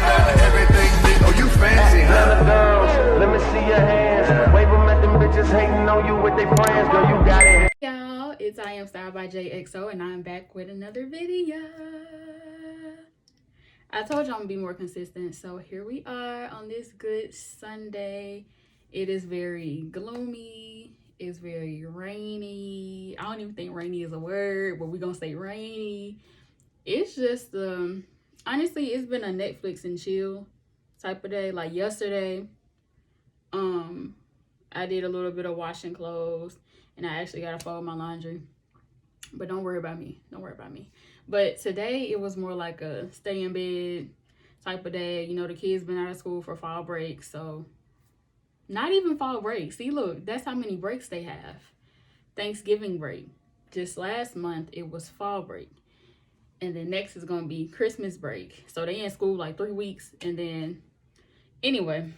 Everything big, oh you fancy, huh? Let me see your hands. Wave them at them bitches hating on you with their friends. Girl, you got it. Y'all, it's IAMSTYLEDBYJXO, and I'm back with another video. I told you I'm gonna be more consistent, so here we are on this good Sunday. It is very gloomy. It's very rainy. I don't even think rainy is a word, but we're gonna say rainy. It's just honestly, it's been a Netflix and chill type of day. Like yesterday, I did a little bit of washing clothes, and I actually gotta fold my laundry. But don't worry about me. Don't worry about me. But today it was more like a stay in bed type of day. You know, the kids been out of school for fall break, so not even fall break. See, look, that's how many breaks they have. Thanksgiving break. Just last month it was fall break. And then next is gonna be Christmas break. So they in school like 3 weeks. And then anyway,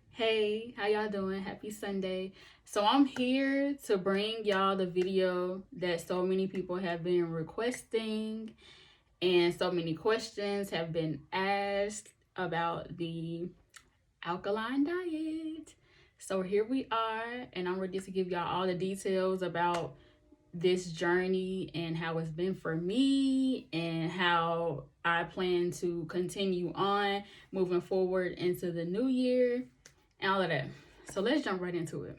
hey, how y'all doing? Happy Sunday. So I'm here to bring y'all the video that so many people have been requesting, and so many questions have been asked about the alkaline diet. So here we are, and I'm ready to give y'all all the details about this journey and how it's been for me and how I plan to continue on moving forward into the new year and all of that. So let's jump right into it.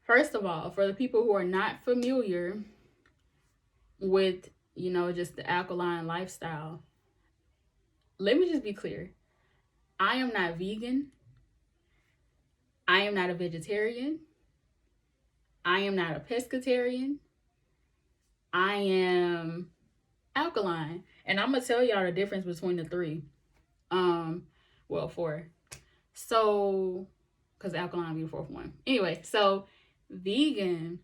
First of all, for the people who are not familiar with, you know, just the alkaline lifestyle, let me just be clear. I am not vegan. I am not a vegetarian. I am not a pescatarian. I am alkaline. And I'm going to tell y'all the difference between the three. Well, four. So, because alkaline will be the fourth one. Anyway, so vegan,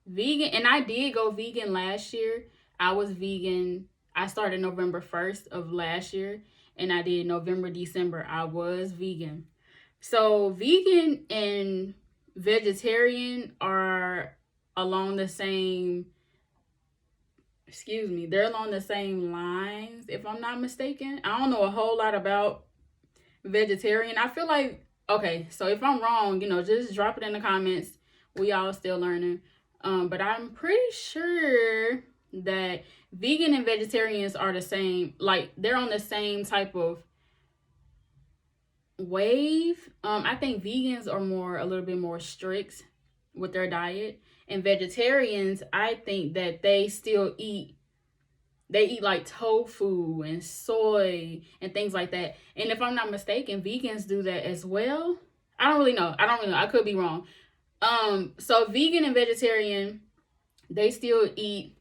and I did go vegan last year. I was vegan. I started November 1st of last year, and I did November, December. I was vegan. So vegan and vegetarian are along the same, they're along the same lines, if I'm not mistaken. I don't know a whole lot about vegetarian. I feel like, okay, so if I'm wrong, you know, just drop it in the comments. We all still learning. But I'm pretty sure that vegan and vegetarians are the same, like they're on the same type of wave. I think vegans are a little bit more strict with their diet, and vegetarians, I think that they eat like tofu and soy and things like that. And if I'm not mistaken, vegans do that as well. I don't really know. I could be wrong. So vegan and vegetarian, they still eat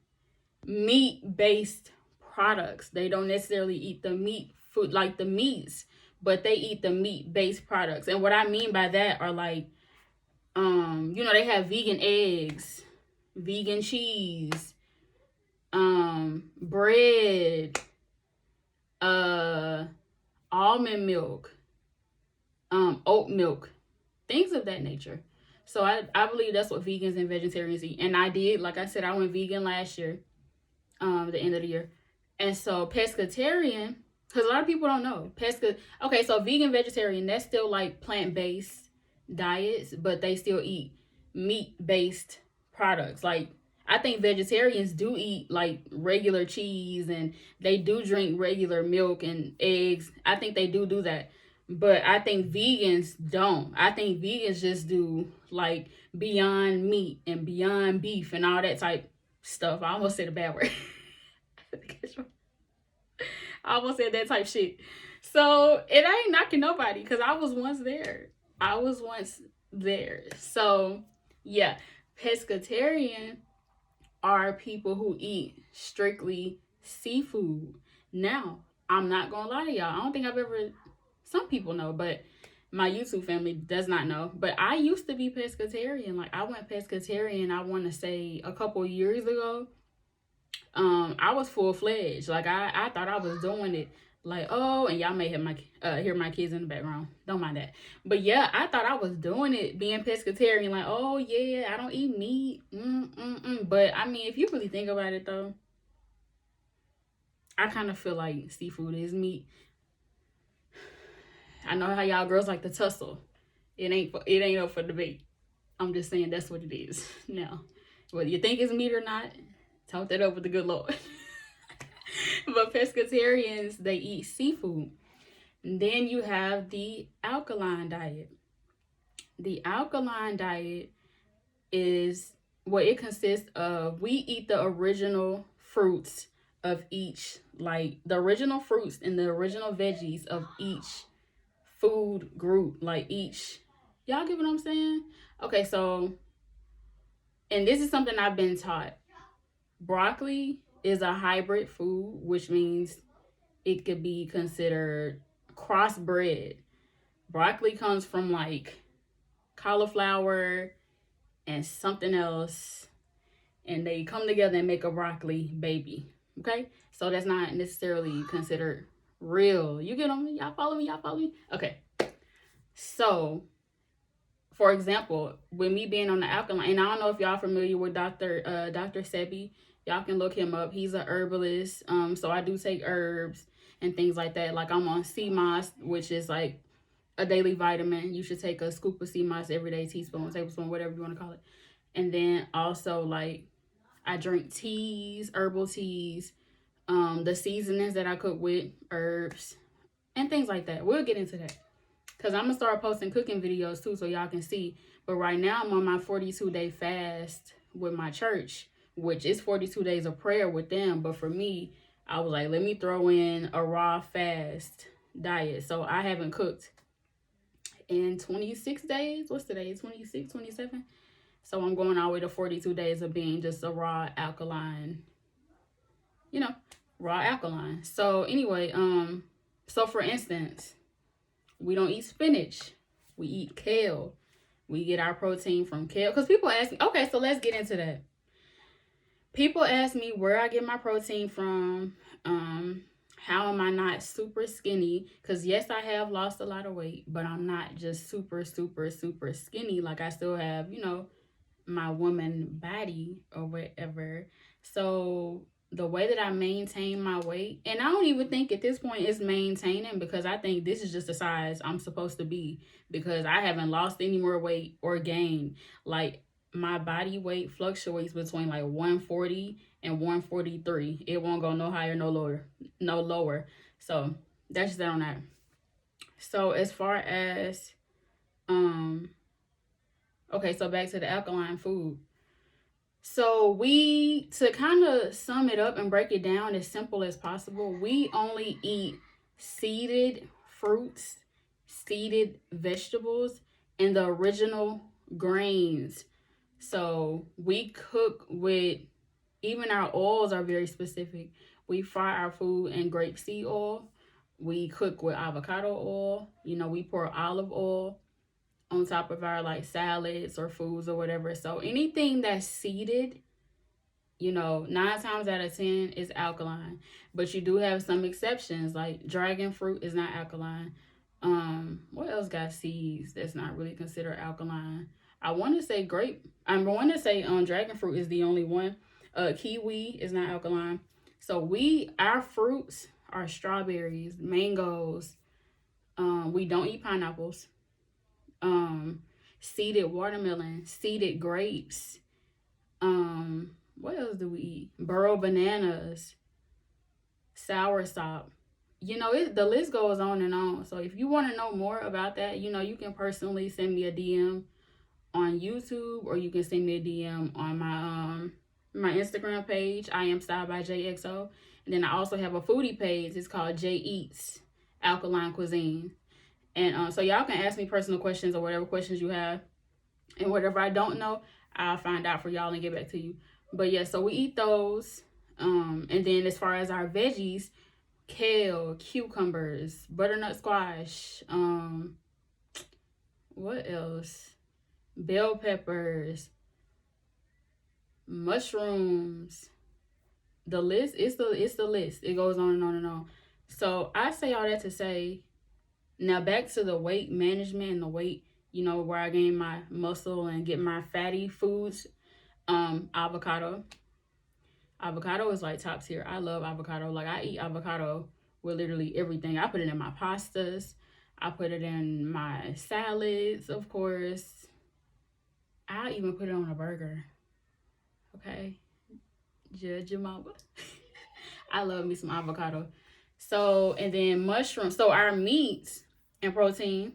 meat-based products. They don't necessarily eat the meat food, like the meats, but they eat the meat-based products. And what I mean by that are like, you know, they have vegan eggs, vegan cheese, bread, almond milk, oat milk, things of that nature. So I believe that's what vegans and vegetarians eat. And I did, like I said, I went vegan last year, the end of the year. And so pescatarian, because a lot of people don't know. Okay, so vegan, vegetarian, that's still like plant-based diets, but they still eat meat-based products. Like, I think vegetarians do eat like regular cheese, and they do drink regular milk and eggs. I think they do that. But I think vegans don't. I think vegans just do like Beyond Meat and Beyond Beef and all that type stuff. I almost said a bad word. I almost said that type shit. So it ain't knocking nobody, because I was once there. So yeah, pescatarian are people who eat strictly seafood. Now, I'm not gonna lie to y'all. I don't think some people know, but my YouTube family does not know. But I used to be pescatarian. Like, I went pescatarian, I want to say a couple years ago. I was full-fledged. Like, I thought I was doing it. Like, oh, and y'all may hear my kids in the background. Don't mind that. But yeah, I thought I was doing it, being pescatarian. Like, oh yeah, I don't eat meat. But I mean, if you really think about it though, I kind of feel like seafood is meat. I know how y'all girls like to tussle. It ain't up for debate. I'm just saying that's what it is. Now, whether you think it's meat or not, talk that up with the good Lord. But pescatarians, they eat seafood. And then you have the alkaline diet. The alkaline diet is what it consists of. We eat the original fruits of each, like the original fruits and the original veggies of each food group, like each, y'all get what I'm saying? Okay, so, and this is something I've been taught. Broccoli is a hybrid food, which means it could be considered crossbred. Broccoli comes from like cauliflower and something else, and they come together and make a broccoli baby. Okay, so that's not necessarily considered real. You get on me? Y'all follow me? Y'all follow me? Okay. So, for example, with me being on the alkaline, and I don't know if y'all familiar with Dr. Sebi. Y'all can look him up. He's a herbalist. So I do take herbs and things like that. Like I'm on sea moss, which is like a daily vitamin. You should take a scoop of sea moss every day, teaspoon, tablespoon, whatever you want to call it. And then also like I drink teas, herbal teas, the seasonings that I cook with herbs and things like that. We'll get into that. Because I'm going to start posting cooking videos too so y'all can see. But right now I'm on my 42-day fast with my church, which is 42 days of prayer with them. But for me, I was like, let me throw in a raw fast diet. So I haven't cooked in 26 days. What's today? 26, 27? So I'm going all the way to 42 days of being just a raw alkaline, raw alkaline. So anyway, so for instance, we don't eat spinach. We eat kale. We get our protein from kale. Because people ask me, okay, so let's get into that. People ask me where I get my protein from. How am I not super skinny? Because yes, I have lost a lot of weight, but I'm not just super, super, super skinny. Like I still have, my woman body or whatever. So the way that I maintain my weight, and I don't even think at this point it's maintaining, because I think this is just the size I'm supposed to be, because I haven't lost any more weight or gained. Like my body weight fluctuates between like 140 and 143. It won't go no higher, no lower. So that's just that on that. So as far as okay, so back to the alkaline food. So to kind of sum it up and break it down as simple as possible, we only eat seeded fruits, seeded vegetables, and the original grains. So we cook with, even our oils are very specific. We fry our food in grapeseed oil. We cook with avocado oil. We pour olive oil on top of our like salads or foods or whatever. So anything that's seeded, 9 times out of 10 is alkaline. But you do have some exceptions, like dragon fruit is not alkaline. What else got seeds that's not really considered alkaline? I want to say dragon fruit is the only one. Kiwi is not alkaline. So our fruits are strawberries, mangoes. We don't eat pineapples. Seeded watermelon, seeded grapes. What else do we eat? Burro bananas, soursop. The list goes on and on. So if you want to know more about that, you can personally send me a DM on YouTube, or you can send me a DM on my Instagram page, IAMSTYLEDBYJXO. And then I also have a foodie page. It's called J Eats Alkaline Cuisine. And so y'all can ask me personal questions or whatever questions you have. And whatever I don't know, I'll find out for y'all and get back to you. But yeah, so we eat those. And then as far as our veggies, kale, cucumbers, butternut squash, what else? Bell peppers, mushrooms. The list, it's the list. It goes on and on and on. So I say all that to say, now back to the weight management and the weight, where I gain my muscle and get my fatty foods. Avocado. Avocado is like top tier. I love avocado. Like, I eat avocado with literally everything. I put it in my pastas. I put it in my salads, of course. I'll even put it on a burger. Okay? Judge your mama. I love me some avocado. So, and then mushrooms. So our meats and protein,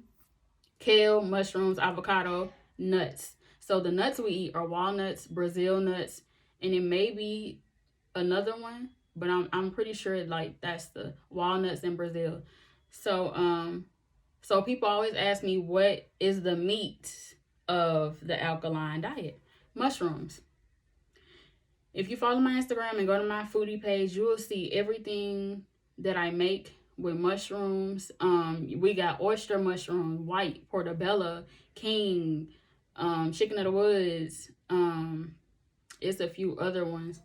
kale, mushrooms, avocado, nuts. So the nuts we eat are walnuts, Brazil nuts, and it may be another one, but I'm pretty sure like that's the walnuts in Brazil. So so people always ask me, what is the meat of the alkaline diet? Mushrooms. If you follow my Instagram and go to my foodie page, you will see everything that I make with mushrooms. We got oyster mushroom, white, portobello, king, chicken of the woods. It's a few other ones.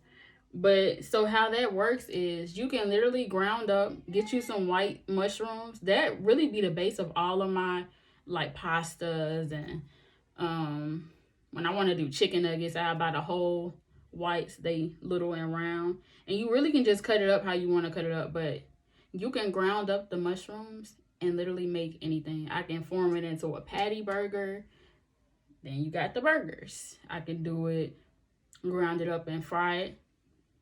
But so how that works is you can literally ground up, get you some white mushrooms. That really be the base of all of my like pastas. And when I want to do chicken nuggets, I buy the whole whites. They little and round, and you really can just cut it up how you want to cut it up. But you can ground up the mushrooms and literally make anything. I can form it into a patty burger. Then you got the burgers. I can do it, ground it up and fry it,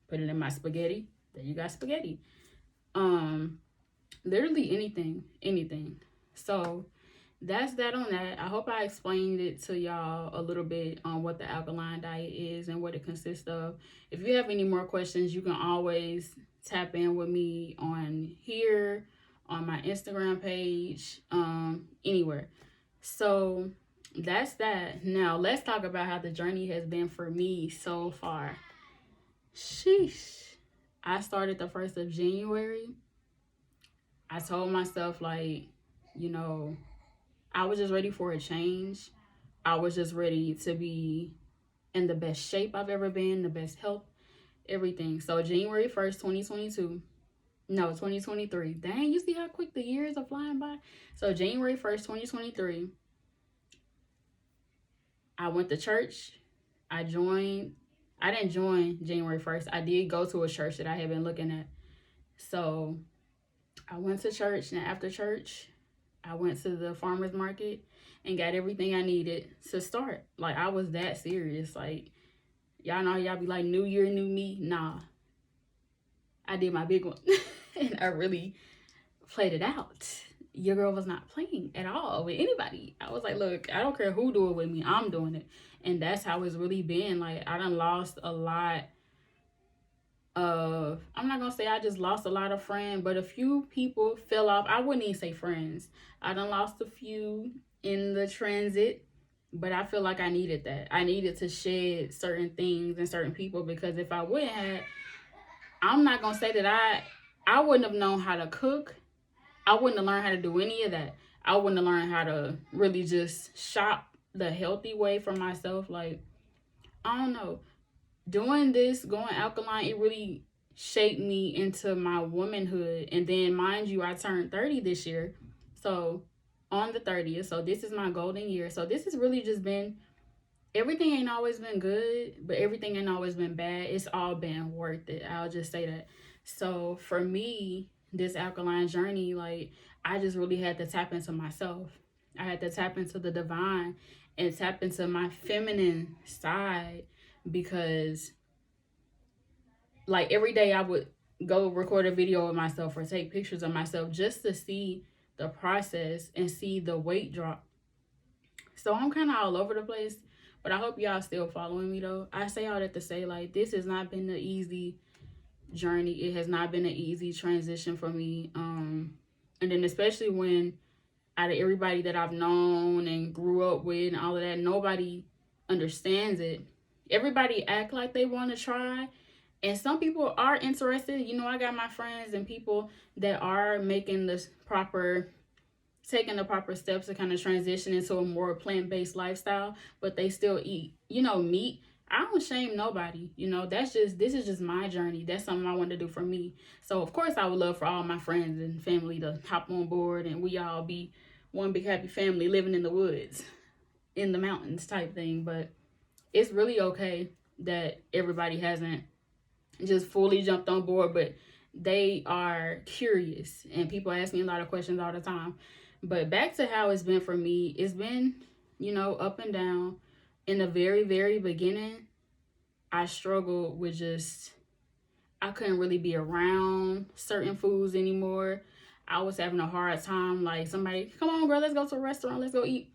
put it in my spaghetti. Then you got spaghetti. Literally anything. So that's that on that. I hope I explained it to y'all a little bit on what the alkaline diet is and what it consists of. If you have any more questions, you can always tap in with me on here, on my Instagram page, anywhere. So that's that. Now let's talk about how the journey has been for me so far. Sheesh. I started the 1st of January. I told myself, like, you know, I was just ready for a change. I was just ready to be in the best shape I've ever been, the best health, everything. So January 1st, 2023. Dang, you see how quick the years are flying by? So January 1st, 2023, I went to church. I didn't join January 1st. I did go to a church that I had been looking at. So I went to church, and after church, I went to the farmer's market and got everything I needed to start. Like, I was that serious. Like, y'all know y'all be like, new year, new me. Nah. I did my big one. And I really played it out. Your girl was not playing at all with anybody. I was like, look, I don't care who do it with me. I'm doing it. And that's how it's really been. Like, I done lost a lot of, I'm not gonna say I just lost a lot of friends, but a few people fell off. I wouldn't even say friends. I done lost a few in the transit, but I feel like I needed that. I needed to shed certain things and certain people, because if I wouldn't have, I'm not gonna say that I wouldn't have known how to cook. I wouldn't have learned how to do any of that. I wouldn't have learned how to really just shop the healthy way for myself. Like, I don't know. Doing this, going alkaline, it really shaped me into my womanhood. And then, mind you, I turned 30 this year. So, on the 30th. So, this is my golden year. So, this has really just been, everything ain't always been good, but everything ain't always been bad. It's all been worth it. I'll just say that. So, for me, this alkaline journey, like, I just really had to tap into myself. I had to tap into the divine and tap into my feminine side, because like every day I would go record a video of myself or take pictures of myself just to see the process and see the weight drop. So I'm kind of all over the place, but I hope y'all still following me though. I say all that to say, like, this has not been an easy journey. It has not been an easy transition for me. And then especially when out of everybody that I've known and grew up with and all of that, nobody understands it. Everybody act like they want to try, and some people are interested. You know, I got my friends and people that are making taking the proper steps to kind of transition into a more plant-based lifestyle, but they still eat, you know, meat. I don't shame nobody. You know, this is just my journey. That's something I want to do for me. So of course I would love for all my friends and family to hop on board and we all be one big happy family living in the woods, in the mountains type thing. But it's really okay that everybody hasn't just fully jumped on board, but they are curious and people ask me a lot of questions all the time. But back to how it's been for me, it's been, you know, up and down. In the very, very beginning, I struggled with just, I couldn't really be around certain foods anymore. I was having a hard time, like somebody, come on, girl, let's go to a restaurant, let's go eat.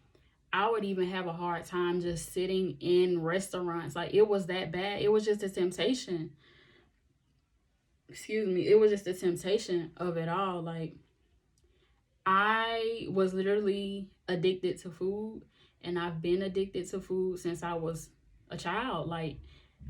I would even have a hard time just sitting in restaurants. Like, it was that bad. It was just a temptation. Excuse me. It was just the temptation of it all. Like, I was literally addicted to food, and I've been addicted to food since I was a child. Like,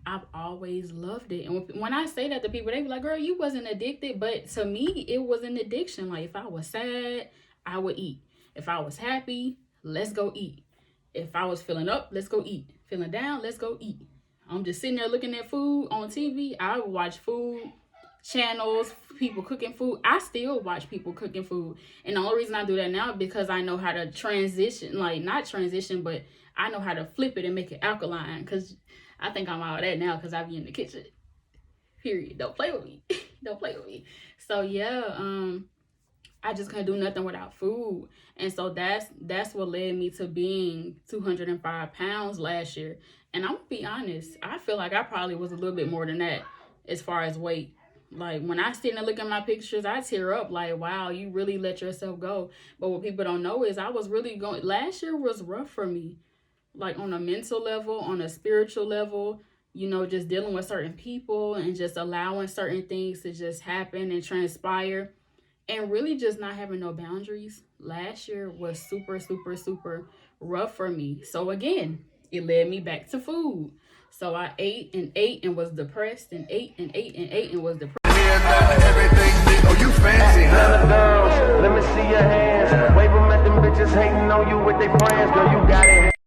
I've always loved it. And when I say that to people, they be like, girl, you wasn't addicted. But to me, it was an addiction. Like, if I was sad, I would eat. If I was happy, let's go eat. If I was feeling up, let's go eat. Feeling down, let's go eat. I'm just sitting there looking at food on TV. I would watch food channels, people cooking food. I still watch people cooking food. And the only reason I do that now is because I know how to transition, like not transition, but I know how to flip it and make it alkaline. Because I think I'm all that now because I be in the kitchen. Period. Don't play with me. Don't play with me. So yeah, I just couldn't do nothing without food. And so that's what led me to being 205 pounds last year. And I'm gonna be honest, I feel like I probably was a little bit more than that as far as weight. Like, when I sit and look at my pictures, I tear up like, wow, you really let yourself go. But what people don't know is I was really going, last year was rough for me. Like, on a mental level, on a spiritual level, you know, just dealing with certain people and just allowing certain things to just happen and transpire. And really just not having no boundaries. Last year was super, super, super rough for me. So again, it led me back to food. So I ate and was depressed and ate and was depressed. Everything, oh, you fancy, huh? Girls, let me see your hands. Wave them at them bitches hating on you with their friends. Girl, you got it.